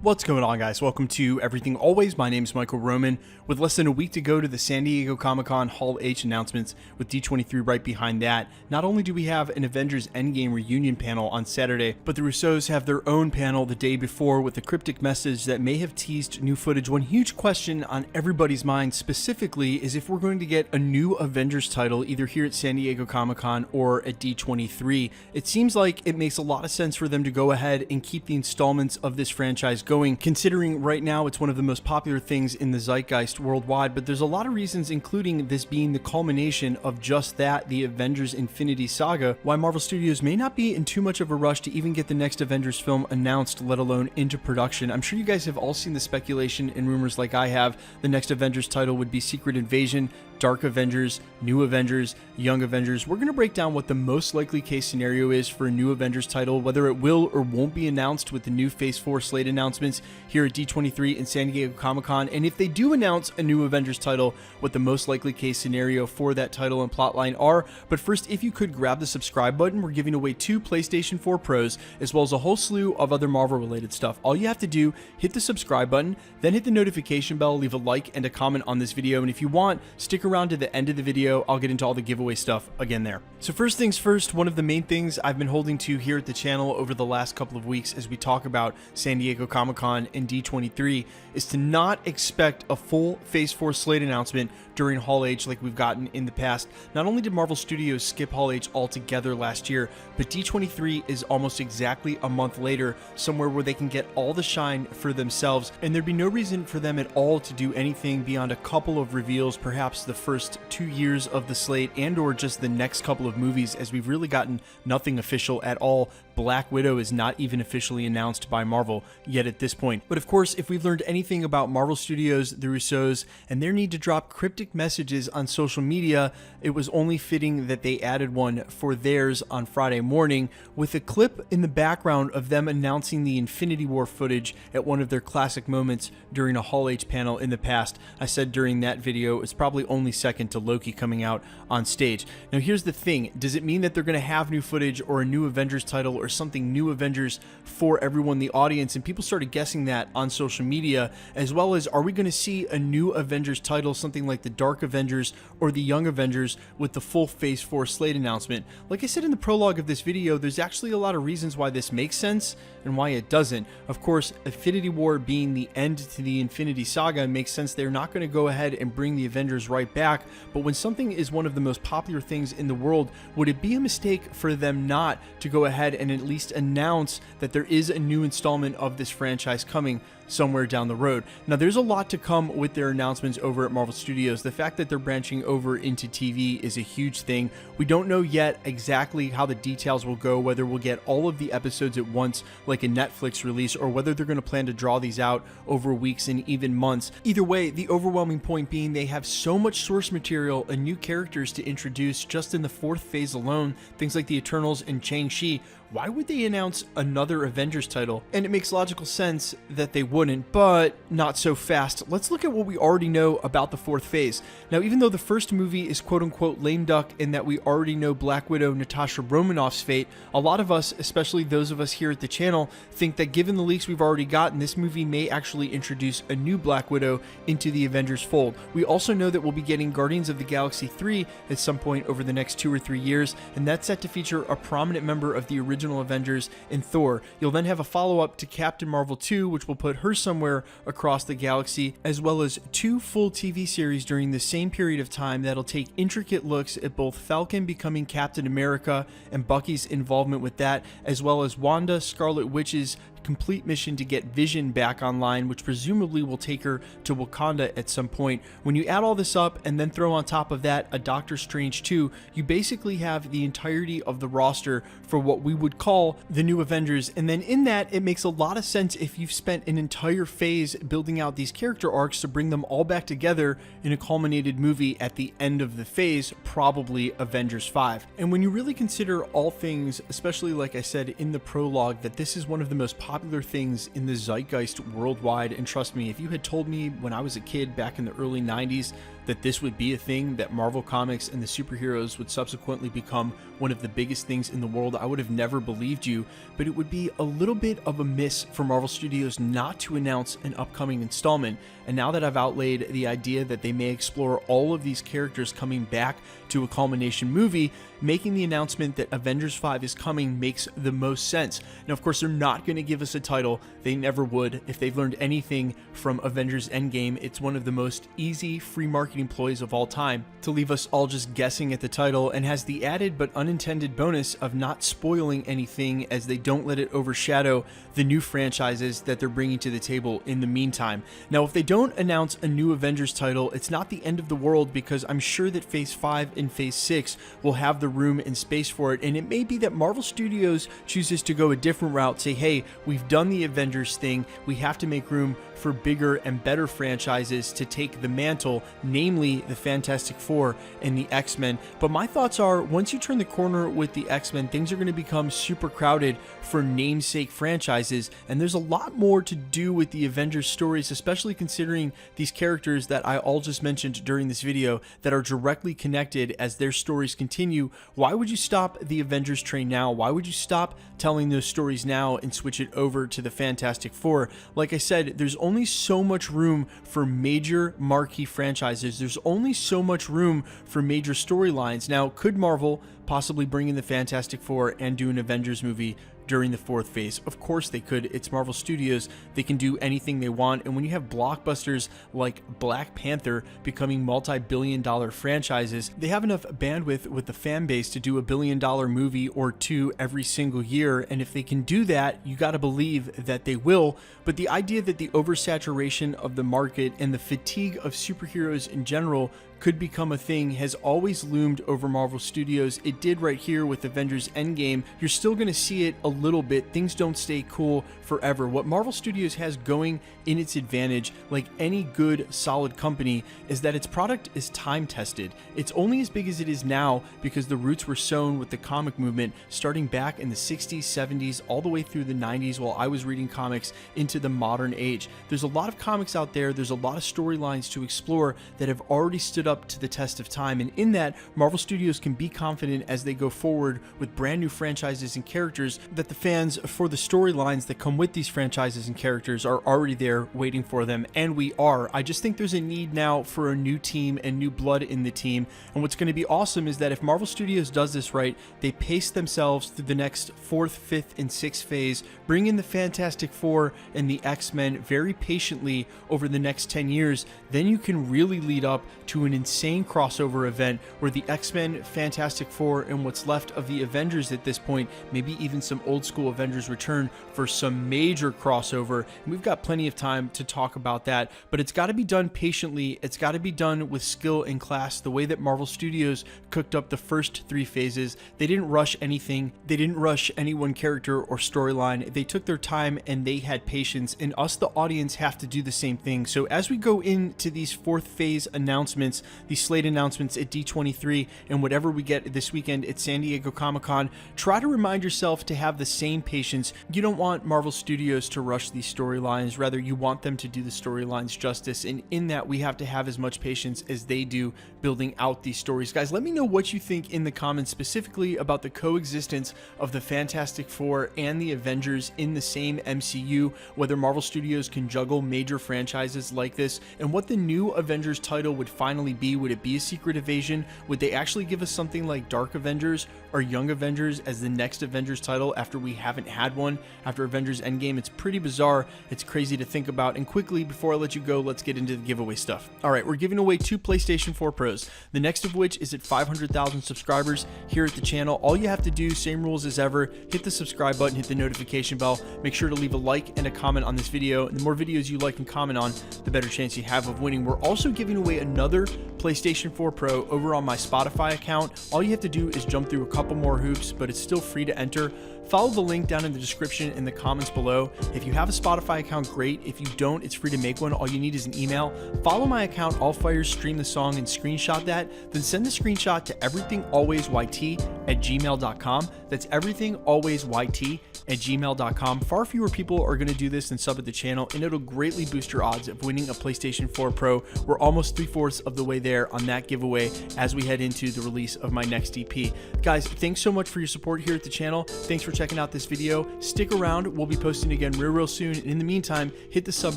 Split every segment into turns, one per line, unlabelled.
What's going on, guys? Welcome to Everything Always. My name is Michael Roman. With less than a week to go to the San Diego Comic-Con Hall H announcements with D23 right behind that, not only do we have an Avengers Endgame reunion panel on Saturday, but the Russos have their own panel the day before with a cryptic message that may have teased new footage. One huge question on everybody's mind specifically is if we're going to get a new Avengers title either here at San Diego Comic-Con or at D23. It seems like it makes a lot of sense for them to go ahead and keep the installments of this franchise going, considering right now it's one of the most popular things in the zeitgeist worldwide. But there's a lot of reasons, including this being the culmination of just that, the Avengers Infinity Saga, why Marvel Studios may not be in too much of a rush to even get the next Avengers film announced, let alone into production. I'm sure you guys have all seen the speculation and rumors like I have. The next Avengers title would be Secret Invasion, Dark Avengers, New Avengers, Young Avengers. We're going to break down what the most likely case scenario is for a new Avengers title, whether it will or won't be announced with the new Phase 4 Slate announcements here at D23 and San Diego Comic-Con. And if they do announce a new Avengers title, what the most likely case scenario for that title and plotline are. But first, if you could grab the subscribe button, we're giving away 2 PlayStation 4 Pros, as well as a whole slew of other Marvel-related stuff. All you have to do, hit the subscribe button, then hit the notification bell, leave a like and a comment on this video. And if you want, stick around to the end of the video. I'll get into all the giveaway stuff again there. So first things first, one of the main things I've been holding to here at the channel over the last couple of weeks as we talk about San Diego Comic-Con and D23 is to not expect a full Phase 4 Slate announcement during Hall H like we've gotten in the past. Not only did Marvel Studios skip Hall H altogether last year, but D23 is almost exactly a month later, somewhere where they can get all the shine for themselves, and there'd be no reason for them at all to do anything beyond a couple of reveals, perhaps the first 2 years of the slate and or just the next couple of movies, as we've really gotten nothing official at all. Black Widow is not even officially announced by Marvel yet at this point. But of course, if we've learned anything about Marvel Studios, the Russos, and their need to drop cryptic messages on social media, it was only fitting that they added one for theirs on Friday morning with a clip in the background of them announcing the Infinity War footage at one of their classic moments during a Hall H panel in the past. I said during that video, it's probably only second to Loki coming out on stage. Now here's the thing, does it mean that they're going to have new footage or a new Avengers title or something new Avengers for everyone in the audience? And people started guessing that on social media, as well as, are we going to see a new Avengers title, something like the Dark Avengers or the Young Avengers with the full Phase 4 Slate announcement? Like I said in the prologue of this video, there's actually a lot of reasons why this makes sense and why it doesn't. Of course, Infinity War being the end to the Infinity Saga makes sense. They're not going to go ahead and bring the Avengers right back, but when something is one of the most popular things in the world, would it be a mistake for them not to go ahead and at least announce that there is a new installment of this franchise coming somewhere down the road? Now, there's a lot to come with their announcements over at Marvel Studios. The fact that they're branching over into TV is a huge thing. We don't know yet exactly how the details will go, whether we'll get all of the episodes at once like a Netflix release, or whether they're going to plan to draw these out over weeks and even months. Either way, the overwhelming point being they have so much source material and new characters to introduce just in the 4th phase alone, things like the Eternals and Shang-Chi. Why would they announce another Avengers title? And it makes logical sense that they wouldn't, but not so fast. Let's look at what we already know about the 4th phase. Now, even though the first movie is quote-unquote lame duck in that we already know Black Widow Natasha Romanoff's fate, a lot of us, especially those of us here at the channel, think that given the leaks we've already gotten, this movie may actually introduce a new Black Widow into the Avengers fold. We also know that we'll be getting Guardians of the Galaxy 3 at some point over the next 2 or 3 years, and that's set to feature a prominent member of the original Avengers in Thor. You'll then have a follow-up to Captain Marvel 2, which will put her somewhere across the galaxy, as well as 2 full TV series during the same period of time that'll take intricate looks at both Falcon becoming Captain America and Bucky's involvement with that, as well as Wanda Scarlet Witch's complete mission to get Vision back online, which presumably will take her to Wakanda at some point. When you add all this up and then throw on top of that a Doctor Strange 2, you basically have the entirety of the roster for what we would call the new Avengers. And then in that, it makes a lot of sense if you've spent an entire phase building out these character arcs to bring them all back together in a culminated movie at the end of the phase, probably Avengers 5. And when you really consider all things, especially like I said in the prologue, that this is one of the most popular popular things in the zeitgeist worldwide. And trust me, if you had told me when I was a kid back in the early 90s that this would be a thing, that Marvel Comics and the superheroes would subsequently become one of the biggest things in the world, I would have never believed you. But it would be a little bit of a miss for Marvel Studios not to announce an upcoming installment. And now that I've outlaid the idea that they may explore all of these characters coming back to a culmination movie, making the announcement that Avengers 5 is coming makes the most sense. Now, of course, they're not going to give us a title. They never would. If they've learned anything from Avengers Endgame, it's one of the most easy free marketing ploys of all time to leave us all just guessing at the title, and has the added but unintended bonus of not spoiling anything, as they don't let it overshadow the new franchises that they're bringing to the table in the meantime. Now, if they don't announce a new Avengers title, it's not the end of the world, because I'm sure that Phase 5 and Phase 6 will have the room and space for it, and it may be that Marvel Studios chooses to go a different route, say, hey, we've done the Avengers thing, we have to make room for bigger and better franchises to take the mantle, namely the Fantastic Four and the X-Men. But my thoughts are, once you turn the corner with the X-Men, things are going to become super crowded for namesake franchises, and there's a lot more to do with the Avengers stories, especially considering these characters that I all just mentioned during this video that are directly connected as their stories continue. Why would you stop the Avengers train now? Why would you stop telling those stories now and switch it over to the Fantastic Four? Like I said, there's only so much room for major marquee franchises. There's only so much room for major storylines. Now, could Marvel possibly bring in the Fantastic Four and do an Avengers movie during the fourth phase? Of course they could. It's Marvel Studios. They can do anything they want. And when you have blockbusters like Black Panther becoming multi-billion-dollar franchises, they have enough bandwidth with the fan base to do a billion-dollar movie or two every single year. And if they can do that, you got to believe that they will. But the idea that the oversaturation of the market and the fatigue of superheroes in general could become a thing has always loomed over Marvel Studios. It did right here with Avengers Endgame. You're still going to see it a little bit. Things don't stay cool forever. What Marvel Studios has going in its advantage, like any good solid company, is that its product is time tested. It's only as big as it is now because the roots were sown with the comic movement starting back in the 60s, 70s, all the way through the 90s while I was reading comics into the modern age. There's a lot of comics out there. There's a lot of storylines to explore that have already stood up to the test of time, and in that, Marvel Studios can be confident as they go forward with brand new franchises and characters that the fans for the storylines that come with these franchises and characters are already there waiting for them, and we are. I just think there's a need now for a new team and new blood in the team, and what's going to be awesome is that if Marvel Studios does this right, they pace themselves through the next 4th, 5th, and 6th phase, bring in the Fantastic Four and the X-Men very patiently over the next 10 years, then you can really lead up to an insane crossover event where the X-Men, Fantastic Four, and what's left of the Avengers at this point, maybe even some old school Avengers return for some major crossover. And we've got plenty of time to talk about that, but it's got to be done patiently. It's got to be done with skill and class, the way that Marvel Studios cooked up the first 3 phases. They didn't rush anything. They didn't rush any one character or storyline. They took their time and they had patience, and us, the audience, have to do the same thing. So as we go into these 4th phase announcements, these Slate announcements at D23, and whatever we get this weekend at San Diego Comic-Con, try to remind yourself to have the same patience. You don't want Marvel Studios to rush these storylines. Rather, you want them to do the storylines justice, and in that, we have to have as much patience as they do building out these stories. Guys, let me know what you think in the comments, specifically about the coexistence of the Fantastic Four and the Avengers in the same MCU, whether Marvel Studios can juggle major franchises like this, and what the new Avengers title would finally be. Would it be a Secret Invasion? Would they actually give us something like Dark Avengers or Young Avengers as the next Avengers title after we haven't had one after Avengers Endgame? It's pretty bizarre. It's crazy to think about. And quickly, before I let you go, let's get into the giveaway stuff. All right, we're giving away 2 PlayStation 4 Pros, the next of which is at 500,000 subscribers here at the channel. All you have to do, same rules as ever, hit the subscribe button, hit the notification bell, make sure to leave a like and a comment on this video, and the more videos you like and comment on, the better chance you have of winning. We're also giving away another PlayStation 4 Pro over on my Spotify account. All you have to do is jump through a couple more hoops, but it's still free to enter. Follow the link down in the description in the comments below. If you have a Spotify account, great. If you don't, it's free to make one. All you need is an email. Follow my account, Allfires, stream the song, and screenshot that. Then send the screenshot to everythingalwaysyt@gmail.com. That's everythingalwaysyt at gmail.com. Far fewer people are going to do this than sub at the channel, and it'll greatly boost your odds of winning a PlayStation 4 Pro. We're almost 3/4 of the way there on that giveaway as we head into the release of my next EP. Guys, thanks so much for your support here at the channel. Thanks for checking out this video. Stick around. We'll be posting again real soon. And in the meantime, hit the sub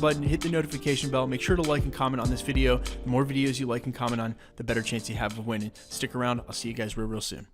button, hit the notification bell. Make sure to like and comment on this video. The more videos you like and comment on, the better chance you have of winning. Stick around. I'll see you guys real soon.